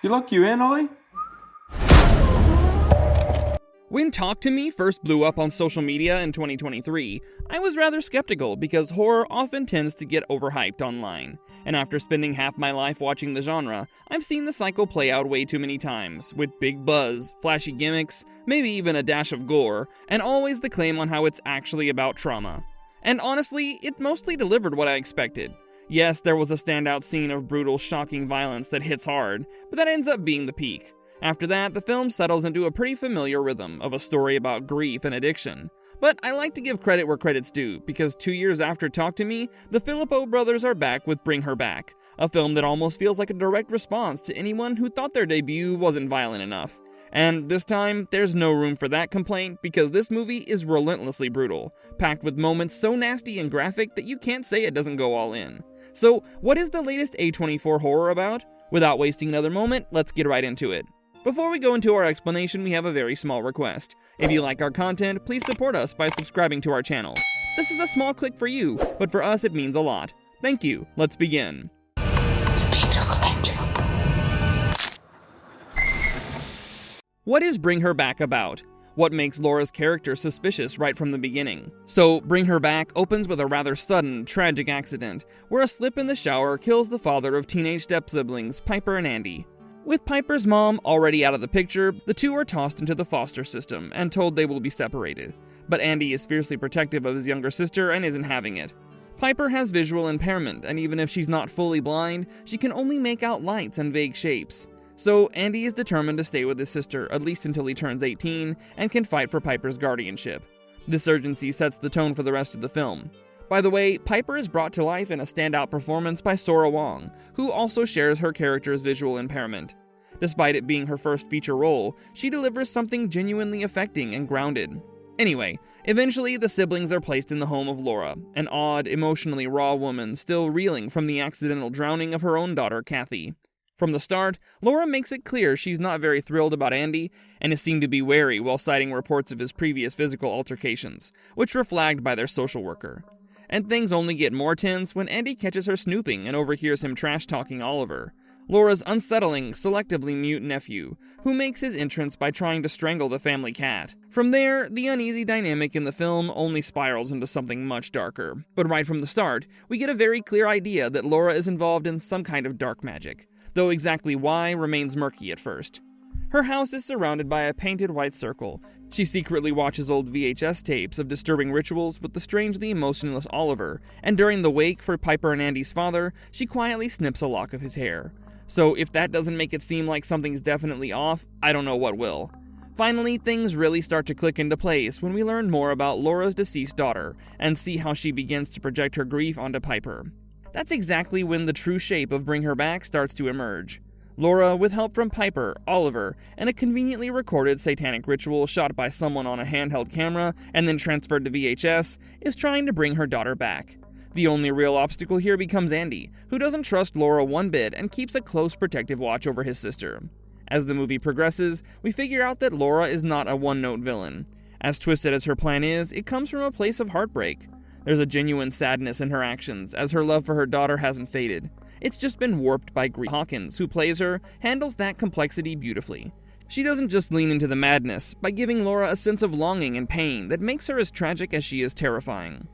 You look you in, Ollie? When Talk to Me first blew up on social media in 2023, I was rather skeptical because horror often tends to get overhyped online. And after spending half my life watching the genre, I've seen the cycle play out way too many times, with big buzz, flashy gimmicks, maybe even a dash of gore, and always the claim on how it's actually about trauma. And honestly, it mostly delivered what I expected. Yes, there was a standout scene of brutal, shocking violence that hits hard, but that ends up being the peak. After that, the film settles into a pretty familiar rhythm of a story about grief and addiction. But I like to give credit where credit's due, because 2 years after Talk to Me, the Filippo brothers are back with Bring Her Back, a film that almost feels like a direct response to anyone who thought their debut wasn't violent enough. And this time, there's no room for that complaint, because this movie is relentlessly brutal, packed with moments so nasty and graphic that you can't say it doesn't go all in. So, what is the latest A24 horror about? Without wasting another moment, let's get right into it. Before we go into our explanation, we have a very small request. If you like our content, please support us by subscribing to our channel. This is a small click for you, but for us it means a lot. Thank you. Let's begin. What is Bring Her Back about? What makes Laura's character suspicious right from the beginning? So, Bring Her Back opens with a rather sudden, tragic accident, where a slip in the shower kills the father of teenage step-siblings, Piper and Andy. With Piper's mom already out of the picture, the two are tossed into the foster system and told they will be separated. But Andy is fiercely protective of his younger sister and isn't having it. Piper has visual impairment, and even if she's not fully blind, she can only make out lights and vague shapes. So Andy is determined to stay with his sister at least until he turns 18 and can fight for Piper's guardianship. This urgency sets the tone for the rest of the film. By the way, Piper is brought to life in a standout performance by Sora Wong, who also shares her character's visual impairment. Despite it being her first feature role, she delivers something genuinely affecting and grounded. Anyway, eventually the siblings are placed in the home of Laura, an odd, emotionally raw woman still reeling from the accidental drowning of her own daughter, Kathy. From the start, Laura makes it clear she's not very thrilled about Andy, and is seen to be wary while citing reports of his previous physical altercations, which were flagged by their social worker. And things only get more tense when Andy catches her snooping and overhears him trash-talking Oliver, Laura's unsettling, selectively mute nephew, who makes his entrance by trying to strangle the family cat. From there, the uneasy dynamic in the film only spirals into something much darker. But right from the start, we get a very clear idea that Laura is involved in some kind of dark magic, though exactly why remains murky at first. Her house is surrounded by a painted white circle. She secretly watches old VHS tapes of disturbing rituals with the strangely emotionless Oliver, and during the wake for Piper and Andy's father, she quietly snips a lock of his hair. So if that doesn't make it seem like something's definitely off, I don't know what will. Finally, things really start to click into place when we learn more about Laura's deceased daughter, and see how she begins to project her grief onto Piper. That's exactly when the true shape of Bring Her Back starts to emerge. Laura, with help from Piper, Oliver, and a conveniently recorded satanic ritual shot by someone on a handheld camera and then transferred to VHS, is trying to bring her daughter back. The only real obstacle here becomes Andy, who doesn't trust Laura one bit and keeps a close protective watch over his sister. As the movie progresses, we figure out that Laura is not a one-note villain. As twisted as her plan is, it comes from a place of heartbreak. There's a genuine sadness in her actions, as her love for her daughter hasn't faded. It's just been warped by Greer Hawkins, who plays her, handles that complexity beautifully. She doesn't just lean into the madness, by giving Laura a sense of longing and pain that makes her as tragic as she is terrifying.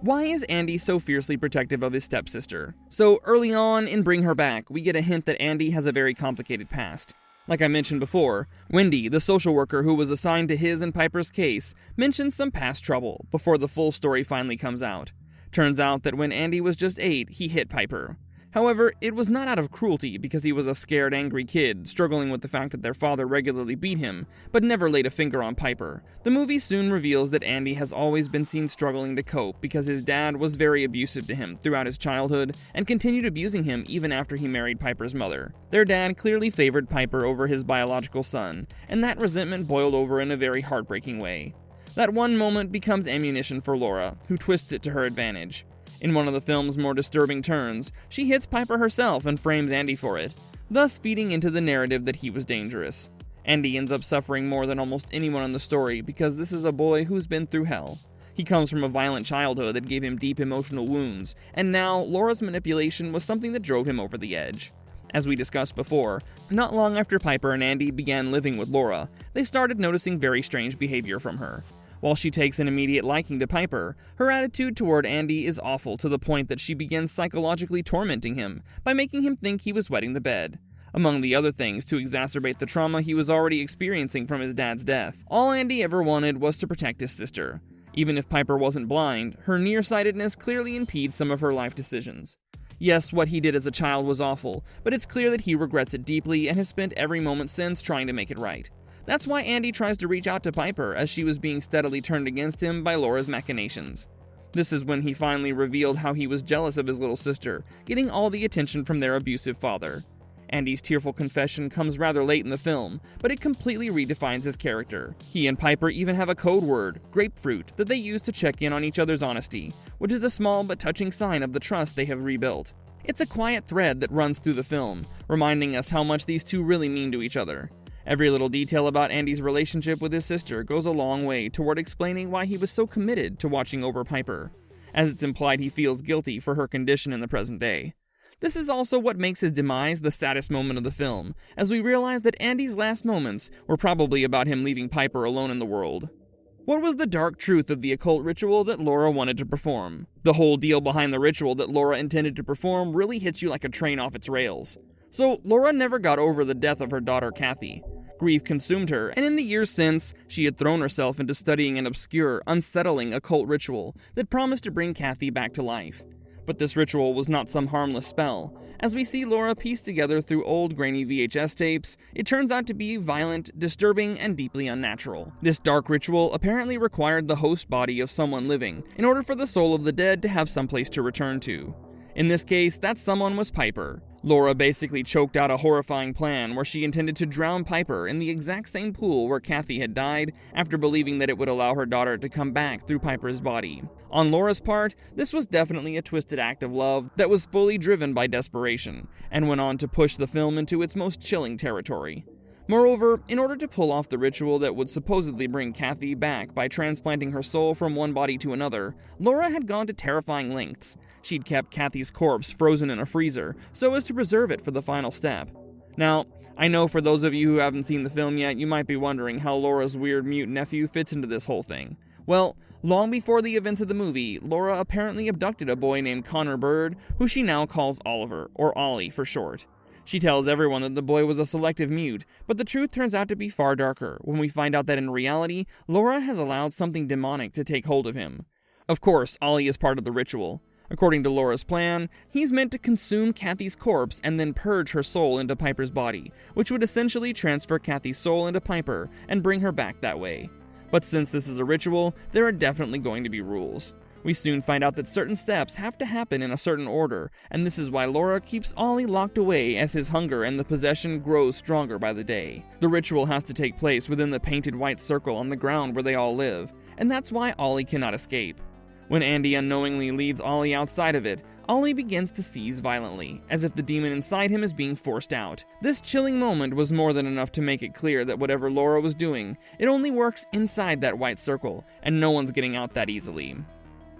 Why is Andy so fiercely protective of his stepsister? So early on in Bring Her Back, we get a hint that Andy has a very complicated past. Like I mentioned before, Wendy, the social worker who was assigned to his and Piper's case, mentions some past trouble before the full story finally comes out. Turns out that when Andy was just 8, he hit Piper. However, it was not out of cruelty because he was a scared, angry kid, struggling with the fact that their father regularly beat him, but never laid a finger on Piper. The movie soon reveals that Andy has always been seen struggling to cope because his dad was very abusive to him throughout his childhood and continued abusing him even after he married Piper's mother. Their dad clearly favored Piper over his biological son, and that resentment boiled over in a very heartbreaking way. That one moment becomes ammunition for Laura, who twists it to her advantage. In one of the film's more disturbing turns, she hits Piper herself and frames Andy for it, thus feeding into the narrative that he was dangerous. Andy ends up suffering more than almost anyone in the story because this is a boy who's been through hell. He comes from a violent childhood that gave him deep emotional wounds, and now Laura's manipulation was something that drove him over the edge. As we discussed before, not long after Piper and Andy began living with Laura, they started noticing very strange behavior from her. While she takes an immediate liking to Piper, her attitude toward Andy is awful to the point that she begins psychologically tormenting him by making him think he was wetting the bed, among the other things to exacerbate the trauma he was already experiencing from his dad's death. All Andy ever wanted was to protect his sister. Even if Piper wasn't blind, her nearsightedness clearly impedes some of her life decisions. Yes, what he did as a child was awful, but it's clear that he regrets it deeply and has spent every moment since trying to make it right. That's why Andy tries to reach out to Piper as she was being steadily turned against him by Laura's machinations. This is when he finally revealed how he was jealous of his little sister, getting all the attention from their abusive father. Andy's tearful confession comes rather late in the film, but it completely redefines his character. He and Piper even have a code word, grapefruit, that they use to check in on each other's honesty, which is a small but touching sign of the trust they have rebuilt. It's a quiet thread that runs through the film, reminding us how much these two really mean to each other. Every little detail about Andy's relationship with his sister goes a long way toward explaining why he was so committed to watching over Piper, as it's implied he feels guilty for her condition in the present day. This is also what makes his demise the saddest moment of the film, as we realize that Andy's last moments were probably about him leaving Piper alone in the world. What was the dark truth of the occult ritual that Laura wanted to perform? The whole deal behind the ritual that Laura intended to perform really hits you like a train off its rails. So, Laura never got over the death of her daughter Kathy. Grief consumed her, and in the years since, she had thrown herself into studying an obscure, unsettling occult ritual that promised to bring Kathy back to life. But this ritual was not some harmless spell. As we see Laura piece together through old grainy VHS tapes, it turns out to be violent, disturbing, and deeply unnatural. This dark ritual apparently required the host body of someone living in order for the soul of the dead to have someplace to return to. In this case, that someone was Piper. Laura basically choked out a horrifying plan where she intended to drown Piper in the exact same pool where Kathy had died after believing that it would allow her daughter to come back through Piper's body. On Laura's part, this was definitely a twisted act of love that was fully driven by desperation, and went on to push the film into its most chilling territory. Moreover, in order to pull off the ritual that would supposedly bring Kathy back by transplanting her soul from one body to another, Laura had gone to terrifying lengths. She'd kept Kathy's corpse frozen in a freezer so as to preserve it for the final step. Now, I know for those of you who haven't seen the film yet, you might be wondering how Laura's weird mute nephew fits into this whole thing. Well, long before the events of the movie, Laura apparently abducted a boy named Connor Bird, who she now calls Oliver, or Ollie for short. She tells everyone that the boy was a selective mute, but the truth turns out to be far darker when we find out that in reality, Laura has allowed something demonic to take hold of him. Of course, Ollie is part of the ritual. According to Laura's plan, he's meant to consume Kathy's corpse and then purge her soul into Piper's body, which would essentially transfer Kathy's soul into Piper and bring her back that way. But since this is a ritual, there are definitely going to be rules. We soon find out that certain steps have to happen in a certain order, and this is why Laura keeps Ollie locked away as his hunger and the possession grows stronger by the day. The ritual has to take place within the painted white circle on the ground where they all live, and that's why Ollie cannot escape. When Andy unknowingly leads Ollie outside of it, Ollie begins to seize violently, as if the demon inside him is being forced out. This chilling moment was more than enough to make it clear that whatever Laura was doing, it only works inside that white circle, and no one's getting out that easily.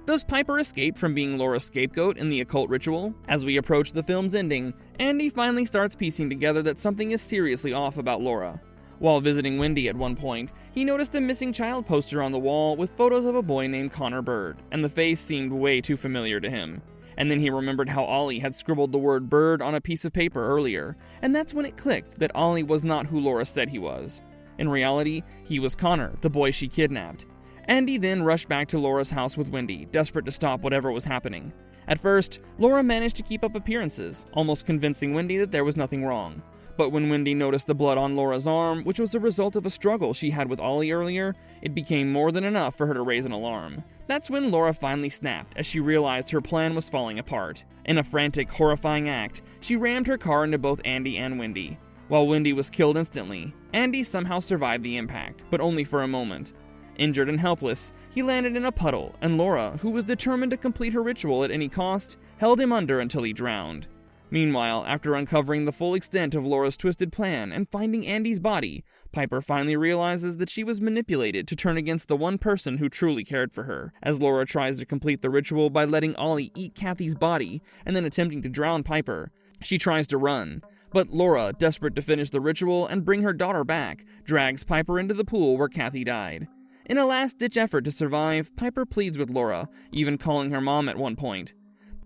Does Piper escape from being Laura's scapegoat in the occult ritual? As we approach the film's ending, Andy finally starts piecing together that something is seriously off about Laura. While visiting Wendy at one point, he noticed a missing child poster on the wall with photos of a boy named Connor Bird, and the face seemed way too familiar to him. And then he remembered how Ollie had scribbled the word bird on a piece of paper earlier, and that's when it clicked that Ollie was not who Laura said he was. In reality, he was Connor, the boy she kidnapped. Andy then rushed back to Laura's house with Wendy, desperate to stop whatever was happening. At first, Laura managed to keep up appearances, almost convincing Wendy that there was nothing wrong. But when Wendy noticed the blood on Laura's arm, which was a result of a struggle she had with Ollie earlier, it became more than enough for her to raise an alarm. That's when Laura finally snapped, as she realized her plan was falling apart. In a frantic, horrifying act, she rammed her car into both Andy and Wendy. While Wendy was killed instantly, Andy somehow survived the impact, but only for a moment. Injured and helpless, he landed in a puddle, and Laura, who was determined to complete her ritual at any cost, held him under until he drowned. Meanwhile, after uncovering the full extent of Laura's twisted plan and finding Andy's body, Piper finally realizes that she was manipulated to turn against the one person who truly cared for her. As Laura tries to complete the ritual by letting Ollie eat Kathy's body and then attempting to drown Piper, she tries to run, But Laura, desperate to finish the ritual and bring her daughter back, drags Piper into the pool where Kathy died. In a last-ditch effort to survive, Piper pleads with Laura, even calling her mom at one point.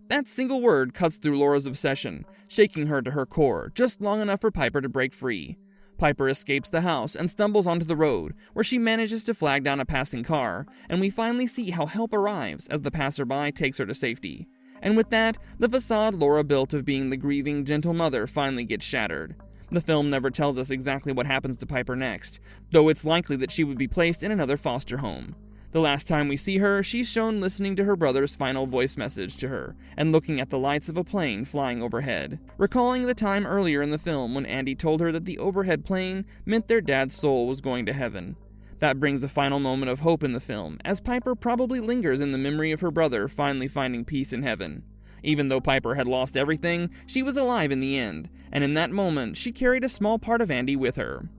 That single word cuts through Laura's obsession, shaking her to her core, just long enough for Piper to break free. Piper escapes the house and stumbles onto the road, where she manages to flag down a passing car, and we finally see how help arrives as the passerby takes her to safety. And with that, the facade Laura built of being the grieving, gentle mother finally gets shattered. The film never tells us exactly what happens to Piper next, though it's likely that she would be placed in another foster home. The last time we see her, she's shown listening to her brother's final voice message to her, and looking at the lights of a plane flying overhead, recalling the time earlier in the film when Andy told her that the overhead plane meant their dad's soul was going to heaven. That brings a final moment of hope in the film, as Piper probably lingers in the memory of her brother finally finding peace in heaven. Even though Piper had lost everything, she was alive in the end, and in that moment, she carried a small part of Andy with her.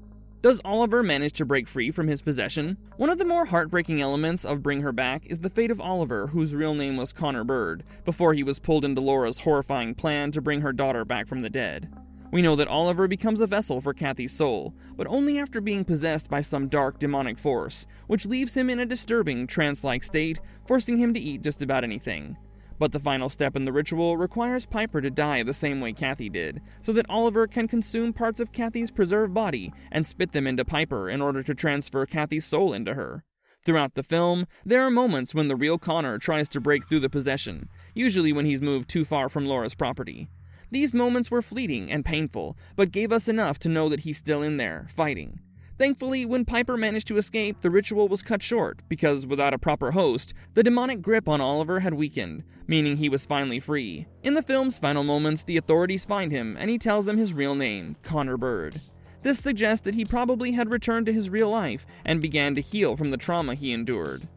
Does Oliver manage to break free from his possession? One of the more heartbreaking elements of Bring Her Back is the fate of Oliver, whose real name was Connor Bird, before he was pulled into Laura's horrifying plan to bring her daughter back from the dead. We know that Oliver becomes a vessel for Kathy's soul, but only after being possessed by some dark demonic force, which leaves him in a disturbing trance-like state, forcing him to eat just about anything. But the final step in the ritual requires Piper to die the same way Kathy did, so that Oliver can consume parts of Kathy's preserved body and spit them into Piper in order to transfer Kathy's soul into her. Throughout the film, there are moments when the real Connor tries to break through the possession, usually when he's moved too far from Laura's property. These moments were fleeting and painful, but gave us enough to know that he's still in there, fighting. Thankfully, when Piper managed to escape, the ritual was cut short, because without a proper host, the demonic grip on Oliver had weakened, meaning he was finally free. In the film's final moments, the authorities find him, and he tells them his real name, Connor Bird. This suggests that he probably had returned to his real life, and began to heal from the trauma he endured.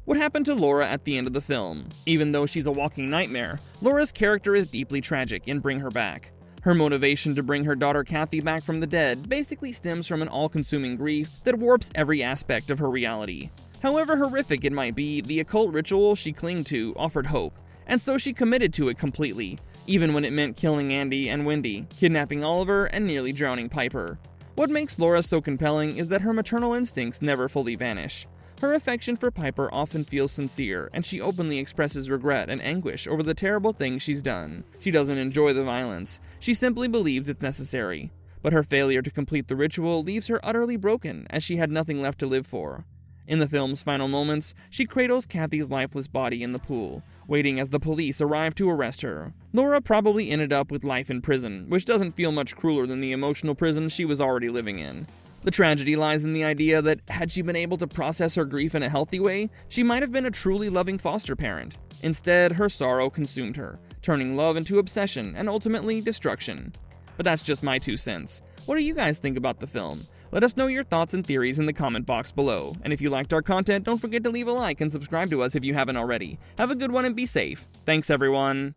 What happened to Laura at the end of the film? Even though she's a walking nightmare, Laura's character is deeply tragic in Bring Her Back. Her motivation to bring her daughter Kathy back from the dead basically stems from an all-consuming grief that warps every aspect of her reality. However horrific it might be, the occult ritual she clung to offered hope, and so she committed to it completely, even when it meant killing Andy and Wendy, kidnapping Oliver, and nearly drowning Piper. What makes Laura so compelling is that her maternal instincts never fully vanish. Her affection for Piper often feels sincere, and she openly expresses regret and anguish over the terrible things she's done. She doesn't enjoy the violence, she simply believes it's necessary. But her failure to complete the ritual leaves her utterly broken, as she had nothing left to live for. In the film's final moments, she cradles Kathy's lifeless body in the pool, waiting as the police arrive to arrest her. Laura probably ended up with life in prison, which doesn't feel much crueler than the emotional prison she was already living in. The tragedy lies in the idea that, had she been able to process her grief in a healthy way, she might have been a truly loving foster parent. Instead, her sorrow consumed her, turning love into obsession and ultimately destruction. But that's just my 2 cents. What do you guys think about the film? Let us know your thoughts and theories in the comment box below. And if you liked our content, don't forget to leave a like and subscribe to us if you haven't already. Have a good one and be safe. Thanks, everyone.